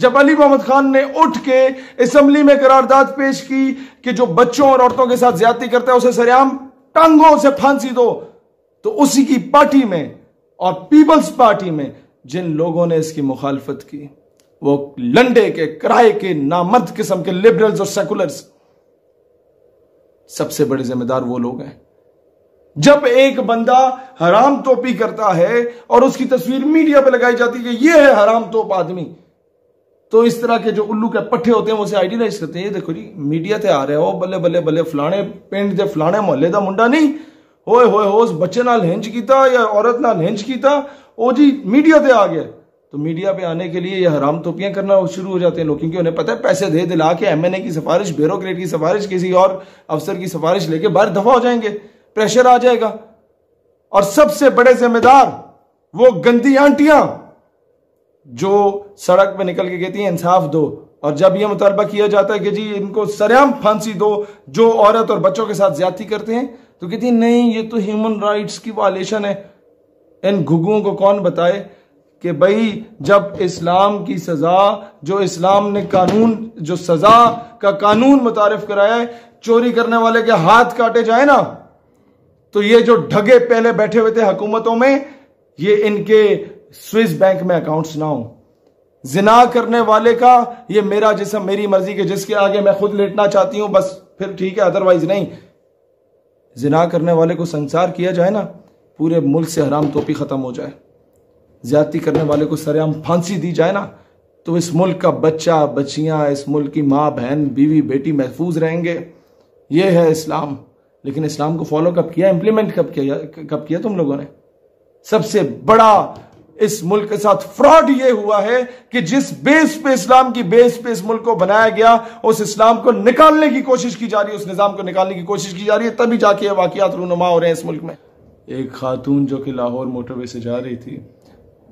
جب علی محمد خان نے اٹھ کے اسمبلی میں قرارداد پیش کی کہ جو بچوں اور عورتوں کے ساتھ زیادتی کرتا ہے اسے سریعام ٹانگوں سے پھانسی دو، تو اسی کی پارٹی میں اور پیپلز پارٹی میں جن لوگوں نے اس کی مخالفت کی وہ لنڈے کے کرائے کے نامرد قسم کے لبرلز اور سیکولرز، سب سے بڑے ذمہ دار وہ لوگ ہیں۔ جب ایک بندہ حرام توپی کرتا ہے اور اس کی تصویر میڈیا پہ لگائی جاتی ہے کہ یہ ہے حرام توپ آدمی، تو اس طرح کے جو الو کے پٹھے ہوتے ہیں وہ اسے آئیڈیلائز کرتے ہیں، یہ دیکھو جی میڈیا تے آ رہے ہو، بلے بلے بلے فلانے پنڈ دے فلانے محلے دا منڈا نہیں ہوئے ہوئے ہو اس بچے نال ہنج کیتا یا عورت نال ہنج کیتا، او جی میڈیا تے آ گیا۔ تو میڈیا پہ آنے کے لیے یہ حرام توپیاں کرنا شروع ہو جاتے ہیں لوگ، کیونکہ انہیں پتہ ہے پیسے دے دلا کے ایم این اے کی سفارش، بیوروکریٹ کی سفارش، کسی اور افسر کی سفارش لے کے باہر دفع ہو جائیں گے، پریشر آ جائے گا۔ اور سب سے بڑے ذمہ دار وہ گندی آنٹیاں جو سڑک پہ نکل کے کہتی ہیں انصاف دو، اور جب یہ مطالبہ کیا جاتا ہے کہ جی ان کو سریعام پھانسی دو جو عورت اور بچوں کے ساتھ زیادتی کرتے ہیں، تو کہتی ہیں نہیں یہ تو ہیومن رائٹس کی وائلیشن ہے۔ ان گھگوں کو کون بتائے کہ بھائی جب اسلام کی سزا، جو اسلام نے قانون، جو سزا کا قانون متعارف کرایا ہے، چوری کرنے والے کے ہاتھ کاٹے جائیں نا، تو یہ جو ڈھگے پہلے بیٹھے ہوئے تھے حکومتوں میں، یہ ان کے سوئس بینک میں اکاؤنٹس نہ ہوں۔ زنا کرنے والے کا یہ میرا جسم میری مرضی کے جس کے آگے میں خود لیٹنا چاہتی ہوں بس پھر ٹھیک ہے، ادروائز نہیں۔ زنا کرنے والے کو سنسار کیا جائے نا، پورے ملک سے حرام توپی ختم ہو جائے، زیادتی کرنے والے کو سریعام پھانسی دی جائے نا، تو اس ملک کا بچہ بچیاں، اس ملک کی ماں بہن بیوی بیٹی محفوظ رہیں گے۔ یہ ہے اسلام۔ لیکن اسلام کو فالو کب کیا، امپلیمنٹ کب کیا تم لوگوں نے؟ سب سے بڑا اس ملک کے ساتھ فراڈ یہ ہوا ہے کہ جس بیس پہ اسلام کی بیس پہ اس ملک کو بنایا گیا، اس اسلام کو نکالنے کی کوشش کی جا رہی ہے، اس نظام کو نکالنے کی کوشش کی جا رہی ہے، تبھی جا کے یہ واقعات رونما ہو رہے ہیں اس ملک میں۔ ایک خاتون جو کہ لاہور موٹر وے سے جا رہی تھی،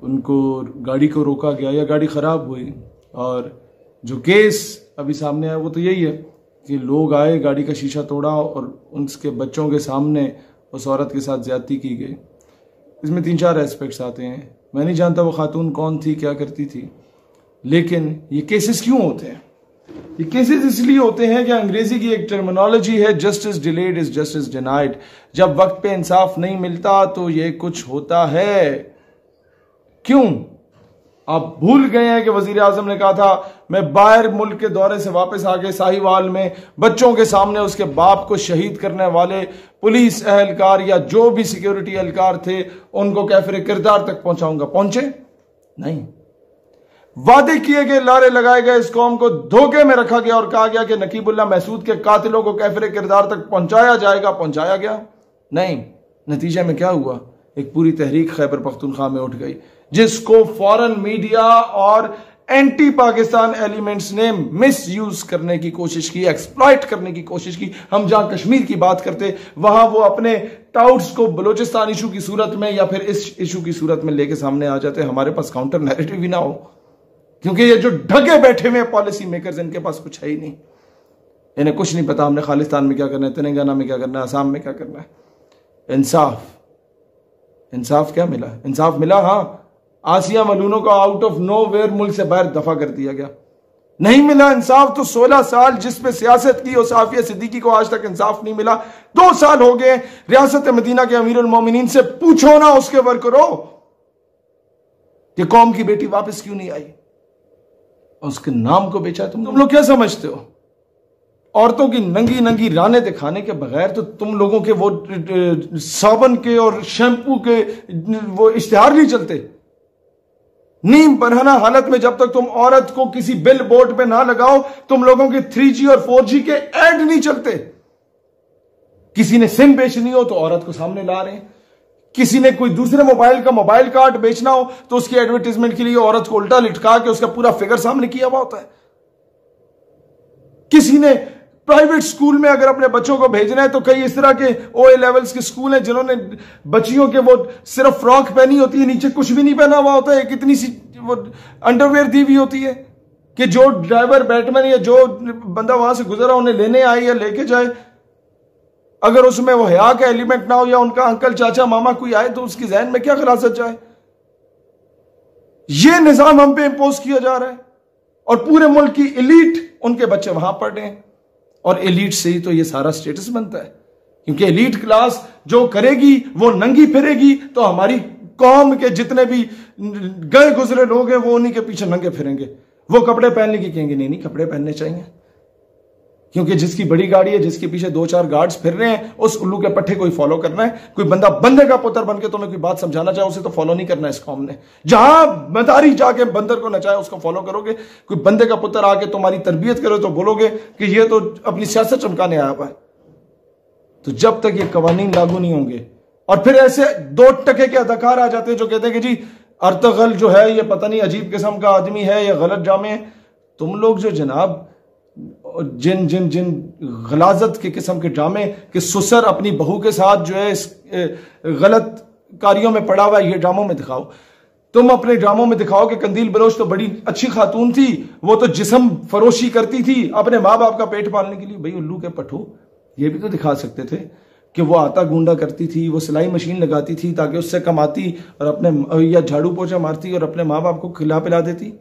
ان کو گاڑی کو روکا گیا یا گاڑی خراب ہوئی، اور جو کیس ابھی سامنے آیا وہ تو یہی ہے کہ لوگ آئے، گاڑی کا شیشہ توڑا اور ان کے بچوں کے سامنے اس عورت کے ساتھ زیادتی کی گئی۔ اس میں 3-4 ایسپیکٹس آتے ہیں، میں نہیں جانتا وہ خاتون کون تھی، کیا کرتی تھی، لیکن یہ کیسز کیوں ہوتے ہیں؟ یہ کیسز اس لیے ہوتے ہیں کہ انگریزی کی ایک ٹرمینالوجی ہے، justice delayed is justice denied. جب وقت پہ انصاف نہیں ملتا تو یہ کچھ ہوتا ہے۔ کیوں؟ آپ بھول گئے ہیں کہ وزیر اعظم نے کہا تھا میں باہر ملک کے دورے سے واپس آگے ساہیوال میں بچوں کے سامنے اس کے باپ کو شہید کرنے والے پولیس اہلکار یا جو بھی سیکیورٹی اہلکار تھے ان کو کیفر کردار تک پہنچاؤں گا۔ پہنچے نہیں۔ وعدے کیے گئے، لارے لگائے گئے، اس قوم کو دھوکے میں رکھا گیا اور کہا گیا کہ نقیب اللہ محسود کے قاتلوں کو کیفر کردار تک پہنچایا جائے گا۔ پہنچایا گیا نہیں۔ نتیجے میں کیا ہوا؟ ایک پوری تحریک خیبر پختونخوا میں اٹھ گئی، جس کو فورن میڈیا اور اینٹی پاکستان ایلیمنٹس نے مس یوز کرنے کی کوشش کی، ایکسپلائٹ کرنے کی کوشش کی۔ ہم جہاں کشمیر کی بات کرتے وہاں وہ اپنے ٹاؤٹس کو بلوچستان ایشو کی صورت میں یا پھر اس ایشو کی صورت میں لے کے سامنے آ جاتے، ہمارے پاس کاؤنٹر نیریٹو بھی نہ ہو، کیونکہ یہ جو ڈھگے بیٹھے ہوئے پالیسی میکرز ان کے پاس کچھ ہے ہی نہیں، انہیں کچھ نہیں پتا ہم نے خالستان میں کیا کرنا ہے، تلنگانہ میں کیا کرنا ہے، آسام میں کیا کرنا ہے۔ انصاف کیا ملا؟ انصاف ملا، ہاں، آسیہ ملونوں کو آؤٹ آف نو ویئر ملک سے باہر دفع کر دیا گیا۔ نہیں ملا انصاف تو 16 سال جس پہ سیاست کی اس عافیہ صدیقی کو آج تک انصاف نہیں ملا۔ 2 سال ہو گئے ریاست مدینہ کے امیر المومنین سے پوچھو نا اس کے ورکروں کہ قوم کی بیٹی واپس کیوں نہیں آئی، اس کے نام کو بیچا۔ تم لوگ کیا سمجھتے ہو؟ عورتوں کی ننگی ننگی رانے دکھانے کے بغیر تو تم لوگوں کے وہ صابن کے اور شیمپو کے وہ اشتہار نہیں چلتے۔ نیم برہنہ حالت میں جب تک تم عورت کو کسی بل بورڈ پہ نہ لگاؤ، تم لوگوں کے 3G اور 4G کے ایڈ نہیں چلتے۔ کسی نے سم بیچنی ہو تو عورت کو سامنے لا رہے ہیں، کسی نے کوئی دوسرے موبائل کا موبائل کارڈ بیچنا ہو تو اس کی ایڈورٹیزمنٹ کے لیے عورت کو الٹا لٹکا کے اس کا پورا فگر سامنے کیا ہوا ہوتا ہے۔ کسی نے پرائیویٹ سکول میں اگر اپنے بچوں کو بھیجنا ہے تو کئی اس طرح کے OA لیولز کے سکول ہیں جنہوں نے بچیوں کے وہ صرف فراک پہنی ہوتی ہے، نیچے کچھ بھی نہیں پہنا ہوا ہوتا ہے، ایک اتنی سی وہ انڈرویئر دی ہوئی ہوتی ہے کہ جو ڈرائیور بیٹمین یا جو بندہ وہاں سے گزرا انہیں لینے آئے یا لے کے جائے، اگر اس میں وہ حیا کا ایلیمنٹ نہ ہو یا ان کا انکل چاچا ماما کوئی آئے تو اس کی ذہن میں کیا خلاصت جائے؟ یہ نظام ہم پہ امپوز کیا جا رہا ہے اور پورے ملک کی ایلیٹ ان کے بچے وہاں پڑھ رہے ہیں، اور ایلیٹ سے ہی تو یہ سارا سٹیٹس بنتا ہے، کیونکہ ایلیٹ کلاس جو کرے گی وہ ننگی پھرے گی، تو ہماری قوم کے جتنے بھی گئے گزرے لوگ ہیں وہ انہی کے پیچھے ننگے پھریں گے، وہ کپڑے پہننے کی کہیں گے نہیں کپڑے پہننے چاہیے، کیونکہ جس کی بڑی گاڑی ہے، جس کے پیچھے 2-4 گارڈز پھر رہے ہیں، اس الو کے پٹھے کوئی فالو کرنا ہے۔ کوئی بندہ بندے کا پتر بن کے تمہیں کوئی بات سمجھانا چاہے، اسے تو فالو نہیں کرنا ہے اس قوم نے۔ جہاں مداری جا کے بندر کو نچائے اس کو فالو کرو گے، کوئی بندے کا پتر آ کے تمہاری تربیت کرے تو بولو گے کہ یہ تو اپنی سیاست چمکانے آیا ہوا ہے۔ تو جب تک یہ قوانین لاگو نہیں ہوں گے، اور پھر ایسے 2 ٹکے کے اداکار آ جاتے ہیں جو کہتے ہیں کہ جی ارطغرل جو ہے یہ پتہ نہیں عجیب قسم کا آدمی ہے یا غلط جامع ہے۔ تم لوگ جو جناب جن غلاظت کے قسم کے ڈرامے کہ سسر اپنی بہو کے ساتھ جو ہے اس غلط کاریوں میں پڑا ہوا ہے، یہ ڈراموں میں دکھاؤ۔ تم اپنے ڈراموں میں دکھاؤ کہ قندیل بلوچ تو بڑی اچھی خاتون تھی، وہ تو جسم فروشی کرتی تھی اپنے ماں باپ کا پیٹ پالنے کے لیے۔ بھئی الو کے پٹھو، یہ بھی تو دکھا سکتے تھے کہ وہ آٹا گونڈا کرتی تھی، وہ سلائی مشین لگاتی تھی تاکہ اس سے کماتی اور اپنے یا جھاڑو پوچھا مارتی اور اپنے ماں باپ کو کھلا پلا دیتی۔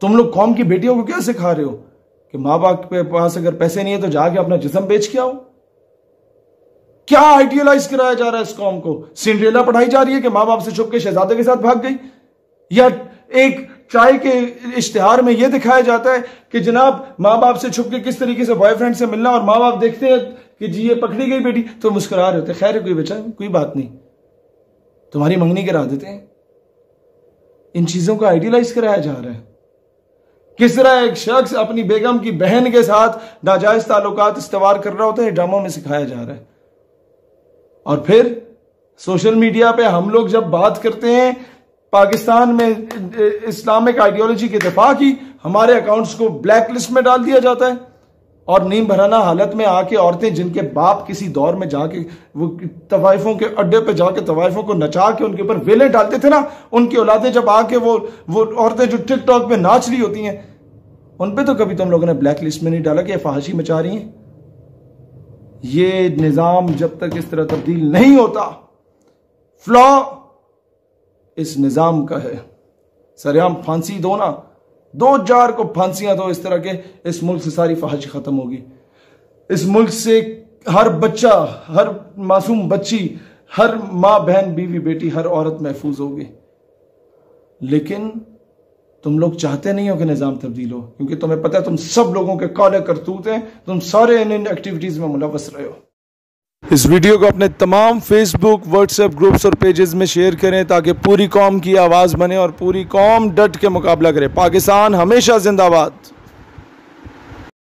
تم لوگ قوم کی بیٹیوں کو کیا سکھا رہے ہو کہ ماں باپ کے پاس اگر پیسے نہیں ہے تو جا کے اپنا جسم بیچ کے آؤ؟ کیا آئیڈیالائز کرایا جا رہا ہے اس قوم کو؟ سنڈریلا پڑھائی جا رہی ہے کہ ماں باپ سے چھپ کے شہزادے کے ساتھ بھاگ گئی، یا ایک چائے کے اشتہار میں یہ دکھایا جاتا ہے کہ جناب ماں باپ سے چھپ کے کس طریقے سے بوائے فرینڈ سے ملنا، اور ماں باپ دیکھتے ہیں کہ جی یہ پکڑی گئی بیٹی تو مسکرا رہے ہوتے، خیر ہے کوئی بچہ کوئی بات نہیں، تمہاری منگنی کرا دیتے ہیں۔ ان چیزوں کو آئیڈیالائز کرایا جا رہا ہے۔ کس طرح ایک شخص اپنی بیگم کی بہن کے ساتھ ناجائز تعلقات استوار کر رہا ہوتا ہے، ڈراموں میں سکھایا جا رہا ہے۔ اور پھر سوشل میڈیا پہ ہم لوگ جب بات کرتے ہیں پاکستان میں اسلامک آئیڈیالوجی کے دفاع کی، ہمارے اکاؤنٹس کو بلیک لسٹ میں ڈال دیا جاتا ہے، اور نیم بھرانا حالت میں آ کے عورتیں جن کے باپ کسی دور میں جا کے وہ طوائفوں کے اڈے پہ جا کے طوائفوں کو نچا کے ان کے اوپر ویلیں ڈالتے تھے نا، ان کی اولادیں جب آ کے وہ عورتیں جو ٹک ٹاک پہ ناچ رہی ہوتی ہیں، ان پہ تو کبھی تم لوگوں نے بلیک لسٹ میں نہیں ڈالا کہ یہ فحاشی مچا رہی ہیں۔ یہ نظام جب تک اس طرح تبدیل نہیں ہوتا، فلا اس نظام کا ہے۔ سریعام پھانسی دو نا، 2-4 کو پھانسیاں دو، اس طرح کے اس ملک سے ساری فحاشی ختم ہوگی۔ اس ملک سے ہر بچہ، ہر معصوم بچی، ہر ماں بہن بیوی بیٹی، ہر عورت محفوظ ہوگی۔ لیکن تم لوگ چاہتے نہیں ہو کہ نظام تبدیل ہو، کیونکہ تمہیں پتہ ہے تم سب لوگوں کے کالے کرتوت ہیں، تم سارے ان ایکٹیویٹیز میں ملوث رہے ہو۔ اس ویڈیو کو اپنے تمام فیس بک، واٹس ایپ گروپس اور پیجز میں شیئر کریں تاکہ پوری قوم کی آواز بنے اور پوری قوم ڈٹ کے مقابلہ کرے۔ پاکستان ہمیشہ زندہ باد۔